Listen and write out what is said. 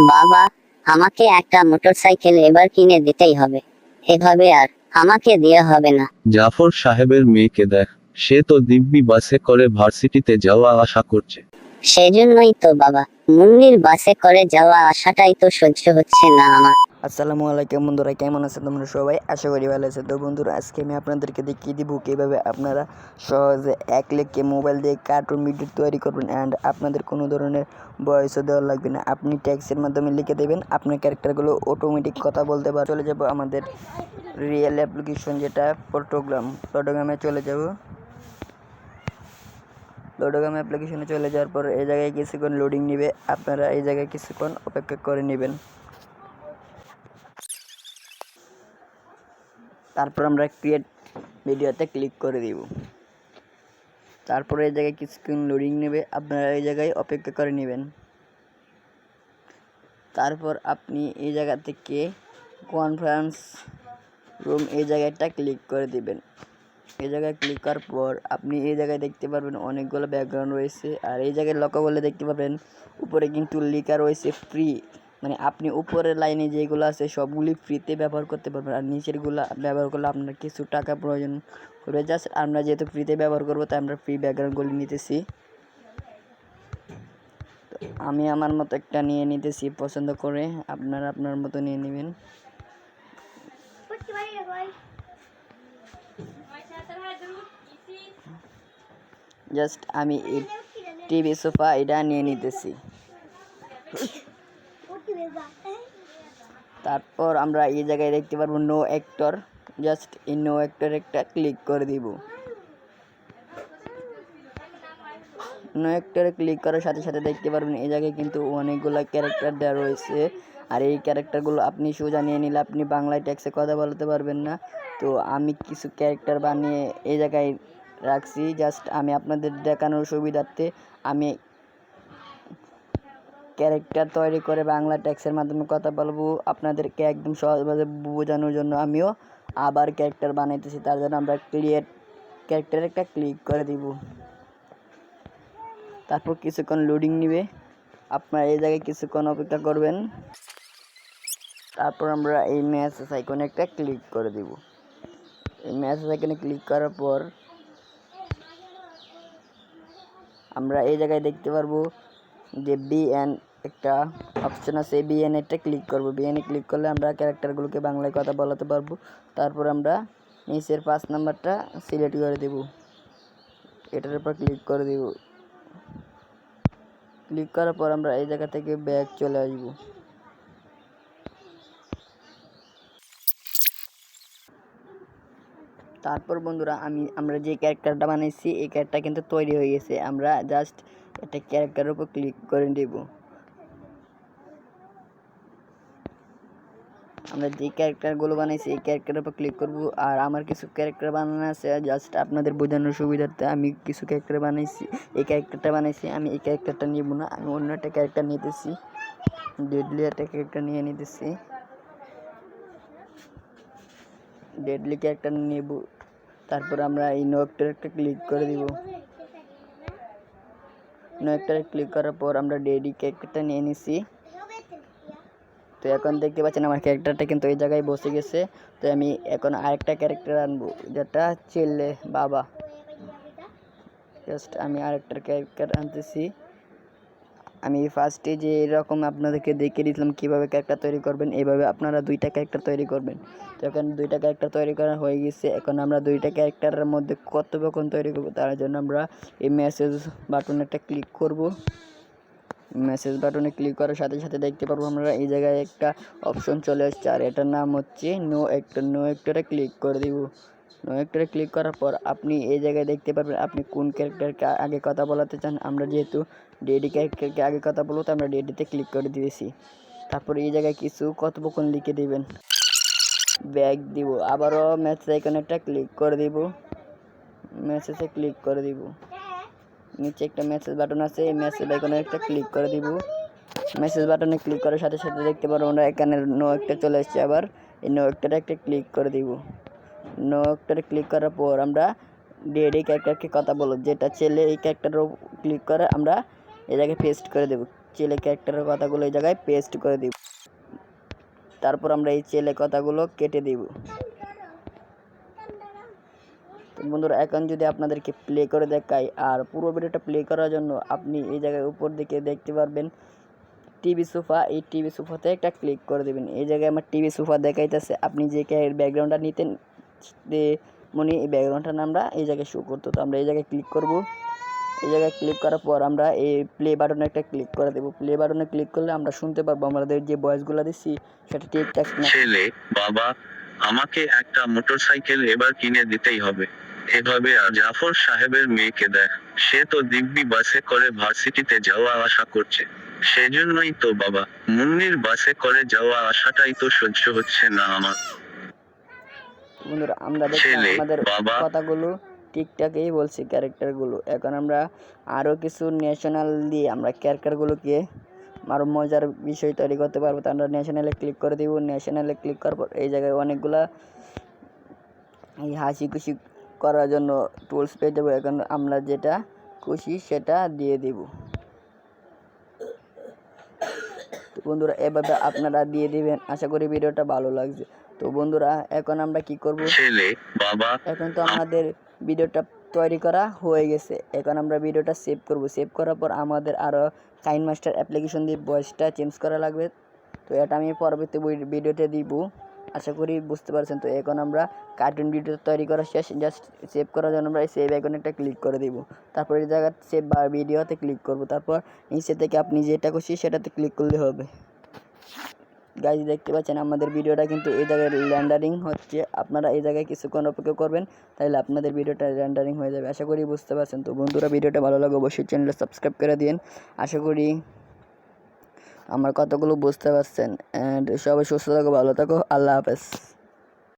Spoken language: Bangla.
বাবা, আমাকে একটা মোটরসাইকেল এবার কিনে দিতেই হবে। এভাবে আর আমাকে দেয়া হবে না। জাফর সাহেবের মেয়েকে দেখ, সে তো দিব্যি বাসে করে ভার্সিটিতে যাওয়া আসা করছে। সেজন্যই তো বাবা, মুন্নির বাসে করে যাওয়া আসাটাই তো সহ্য হচ্ছে না আমার। আসসালামু আলাইকুম বন্ধুরা, কেমন আছেন তোমরা সবাই? আশা করি ভালো আছে। তো বন্ধুরা, আজকে আমি আপনাদেরকে দেখিয়ে দিব কীভাবে আপনারা সহজে এক ক্লিকে মোবাইল দিয়ে কার্টুন ভিডিও তৈরি করবেন অ্যান্ড আপনাদের কোনো ধরনের ভয়েসও দেওয়া লাগবে না। আপনি ট্যাক্সের মাধ্যমে লিখে দেবেন, আপনার ক্যারেক্টারগুলো অটোমেটিক কথা বলতে পারে। চলে যাব আমাদের রিয়েল অ্যাপ্লিকেশন, যেটা ফটোগ্রামে চলে যাব। ফটোগ্রাম অ্যাপ্লিকেশনে চলে যাওয়ার পর এই জায়গায় কিছুক্ষণ লোডিং নেবে, আপনারা এই জায়গায় কিছুক্ষণ অপেক্ষা করে নেবেন। তারপর আমরা ক্রিয়েট ভিডিওতে ক্লিক করে দিব। তারপরে এই জায়গায় কিছুক্ষণ লোডিং নেবে, আপনারা এই জায়গায় অপেক্ষা করে নেবেন। তারপর আপনি এই জায়গা থেকে কনফারেন্স রুম এই জায়গাটা ক্লিক করে দিবেন। এই জায়গায় ক্লিক করার পর আপনি এই জায়গায় দেখতে পারবেন অনেকগুলো ব্যাকগ্রাউন্ড রয়েছে, আর এই জায়গায় লক্ষ্য করলে দেখতে পাবেন উপরে কিন্তু লেখা রয়েছে ফ্রি। মানে আপনি উপরের লাইনে যেগুলো আছে সবগুলি ফ্রিতে ব্যবহার করতে পারবেন, আর নিচেরগুলো ব্যবহার করলে আপনার কিছু টাকা প্রয়োজন করবে। জাস্ট আমরা যেহেতু ফ্রিতে ব্যবহার করবো তাই আমরা ফ্রি ব্যাকগ্রাউন্ডগুলি নিতেছি। আমি আমার মতো একটা নিয়ে নিতেছি পছন্দ করে, আপনারা আপনার মতো নিয়ে নেবেন। জাস্ট আমি এই টিভি সোফা এটা নিয়ে নিতেছি। তারপর আমরা এই জায়গায় দেখতে পারবো নো অ্যাক্টর, জাস্ট এই নো অ্যাক্টর একটা ক্লিক করে দিব। নো অ্যাক্টরে ক্লিক করার সাথে সাথে দেখতে পারবেন এই জায়গায় কিন্তু অনেকগুলো ক্যারেক্টার দেওয়া রয়েছে, আর এই ক্যারেক্টারগুলো আপনি সোজা নিয়ে নিলে আপনি বাংলায় ট্যাক্সে কথা বলতে পারবেন না। তো আমি কিছু ক্যারেক্টার বানিয়ে এই জায়গায় রাখছি, জাস্ট আমি আপনাদের দেখানোর সুবিধার্থে আমি ক্যারেক্টার তৈরি করে বাংলা ট্যাক্সের মাধ্যমে কথা বলবো। আপনাদেরকে একদম সহজভাবে বোঝানোর জন্য আমিও আবার ক্যারেক্টার বানাইতেছি। তার জন্য আমরা ক্রিয়েট ক্যারেক্টার একটা ক্লিক করে দিব। তারপর কিছুক্ষণ লোডিং নিবে, আপনারা এই জায়গায় কিছুক্ষণ অপেক্ষা করবেন। তারপর আমরা এই মেসেজ আইকনে একটা ক্লিক করে দিব। এই মেসেজ আইকনে ক্লিক করার পর আমরা এই জায়গায় দেখতে পারবো যে বিএন একটা অপশন আছে, বিএন একটা ক্লিক করব। বিএনে ক্লিক করলে আমরা ক্যারেক্টারগুলোকে বাংলায় কথা বলাতে পারবো। তারপর আমরা নিচের 5 নাম্বারটা সিলেক্ট করে দেব, এটার উপর ক্লিক করে দেব। ক্লিক করার পর আমরা এই জায়গা থেকে ব্যাক চলে আসব। তারপর বন্ধুরা আমরা যে ক্যারেক্টারটা বানাইছি এই ক্যারেক্টার কিন্তু তৈরি হয়ে গেছে। আমরা জাস্ট একটা ক্যারেক্টারের উপর ক্লিক করে দেব। আমরা যে ক্যারেক্টারগুলো বানাইছি এই ক্যারেক্টারের উপর ক্লিক করব। আর আমার কিছু ক্যারেক্টার বানানো আছে, জাস্ট আপনাদের বোঝানোর সুবিধার্থে আমি কিছু ক্যারেক্টার বানাইছি। এই ক্যারেক্টারটা বানাইছি, আমি এই ক্যারেক্টারটা নিব না, আমি অন্য একটা ক্যারেক্টার নিতেছি। ডেডলি একটা ক্যারেক্টার নিয়ে নিতেছি, ডেডলি ক্যারেক্টার নেব। তারপর আমরা এই নো অ্যাক্টর একটা ক্লিক করে দিব। নো অ্যাক্টরে ক্লিক করার পর আমরা ডেডি ক্যারেক্টারটা নিয়ে নিছি। তো এখন দেখতে পাচ্ছেন আমার ক্যারেক্টারটা কিন্তু এই জায়গায় বসে গেছে। তো আমি এখন আরেকটা ক্যারেক্টার আনবো, যেটা ছেলে বাবা। জাস্ট আমি আরেকটা ক্যারেক্টার আনতেছি। আমি ফার্স্টে যে এরকম আপনাদেরকে দেখিয়ে দিয়েছিলাম কীভাবে ক্যারেক্টার তৈরি করবেন, এইভাবে আপনারা দুইটা ক্যারেক্টার তৈরি করবেন। তো এখন দুইটা ক্যারেক্টার তৈরি করা হয়ে গেছে। এখন আমরা দুইটা ক্যারেক্টারের মধ্যে কথোপকথন তৈরি করবো, তার জন্য আমরা এই মেসেজ বাটনটা ক্লিক করব। মেসেজ বাটনে ক্লিক করার সাথে সাথে দেখতে পারবো আমরা এই জায়গায় একটা অপশন চলে আসছে, আর এটার নাম হচ্ছে নো অ্যাক্টর। নো অ্যাক্টরে ক্লিক করে দিব। নো অ্যাক্টরে ক্লিক করার পর আপনি এই জায়গায় দেখতে পারবেন আপনি কোন ক্যারেক্টারকে আগে কথা বলাতে চান। আমরা যেহেতু ডেডি ক্যারেক্টারকে আগে কথা বলবো, তো আমরা ডেডিতে ক্লিক করে দিয়েছি। তারপর এই জায়গায় কিছু কথোপকথন লিখে দিবেন, ব্যাক দিব। আবারও মেসেজ আইকনে একটা ক্লিক করে দিব, মেসেজে ক্লিক করে দিব। নিচে একটা মেসেজ বাটন আছে, এই মেসেজ আইকনে একটা ক্লিক করে দিব। মেসেজ বাটনে ক্লিক করার সাথে সাথে দেখতে পারবো আমরা এখানে নো একটা চলে আসছে। আবার এই নো একটারে একটা ক্লিক করে দিব। নো একটারে ক্লিক করার পর আমরা ডেডি ক্যারেক্টারকে কথা বলবো, যেটা ছেলে, এই ক্যারেক্টারও ক্লিক করে আমরা এই জায়গায় পেস্ট করে দেব। ছেলে ক্যারেক্টারের কথাগুলো এই জায়গায় পেস্ট করে দিব। তারপর আমরা এই ছেলে কথাগুলো কেটে দিব। তো বন্ধুরা এখন যদি আপনাদেরকে প্লে করে দেখাই, আর পুরো ভিডিওটা প্লে করার জন্য আপনি এই জায়গায় উপর দিকে দেখতে পারবেন টিভি সোফা। এই টিভি সোফাতে একটা ক্লিক করে দেবেন। এই জায়গায় আমার টিভি সোফা দেখাইতেছে। আপনি যে ব্যাকগ্রাউন্ডটা নিতেন মনে এই ব্যাকগ্রাউন্ডটা আমরা এই জায়গায় শো করতো। তো আমরা এই জায়গায় ক্লিক করব। এই জায়গায় ক্লিক করার পর আমরা এই প্লে বাটনে একটা ক্লিক করে দেবো। প্লে বাটনে ক্লিক করলে আমরা শুনতে পারবো আমাদের যে ভয়েসগুলো দিচ্ছি সেটা ঠিকঠাক না। ছেলে, বাবা, আমাকে একটা মোটরসাইকেল এবার কিনে দিতেই হবে। এভাবে আর জাফর সাহেবের মেয়েকে দেখ, সে তো দিব্যি বাসে করে ভার্সিটিতে যাওয়া আসা করছে। সেজন্যই তো বাবা, মুন্নির বাসে করে যাওয়া আসাটাই তো সহ্য হচ্ছে না আমার। বন্ধুরা আমরা দেখলাম ছেলে, আমাদের বাবা। কথাগুলো ঠিকঠাকই বলছি ক্যারেক্টারগুলো। এখন আমরা আরও কিছু ন্যাশনাল দিয়ে আমরা ক্যারেক্টারগুলোকে আরও মজার বিষয় তৈরি করতে পারবো। তো আমরা ন্যাশনালে ক্লিক করে দিব। ন্যাশনালে ক্লিক করার পর এই জায়গায় অনেকগুলা এই হাসি খুশি করার জন্য টুলস পেয়ে যাবো। এখন আমরা যেটা খুশি সেটা দিয়ে দিব। তো বন্ধুরা এভাবে আপনারা দিয়ে দিবেন। আশা করি ভিডিওটা ভালো লাগছে। তো বন্ধুরা এখন আমরা কি করব, ছেলে, বাবা। এখন তো আমাদের ভিডিওটা তৈরি করা হয়ে গেছে। এখন আমরা ভিডিওটা সেভ করব। সেভ করার পর আমাদের আরও কাইনমাস্টার অ্যাপ্লিকেশন দিয়ে ভয়েসটা চেঞ্জ করা লাগবে। তো এটা আমি পরবর্তী ভিডিওতে দিব। আশা করি বুঝতে পারছেন। তো এখন আমরা কার্টুন ভিডিও তৈরি করা শেষ। জাস্ট সেভ করার জন্য আমরা সেভ আইকনে একটা ক্লিক করে দিব। তারপর এই জায়গায় সেভ বা ভিডিওতে ক্লিক করব। তারপর নিচে থেকে আপনি যেটা খুশি সেটাতে ক্লিক করলে হবে। গাইজ দেখতে পাচ্ছেন আমাদের ভিডিওটা কিন্তু এই জায়গায় রেন্ডারিং হচ্ছে। আপনারা এই জায়গায় কিছুক্ষণ অপেক্ষা করবেন, তাহলে আপনাদের ভিডিওটা রেন্ডারিং হয়ে যাবে। আশা করি বুঝতে পারছেন। তো বন্ধুরা ভিডিওটা ভালো লাগে অবশ্যই চ্যানেলটা সাবস্ক্রাইব করে দিন। আশা করি আমার কথাগুলো বুঝতে পারছেন। অ্যান্ড সবাই সুস্থ থাকো, ভালো থাকো। আল্লাহ হাফেজ।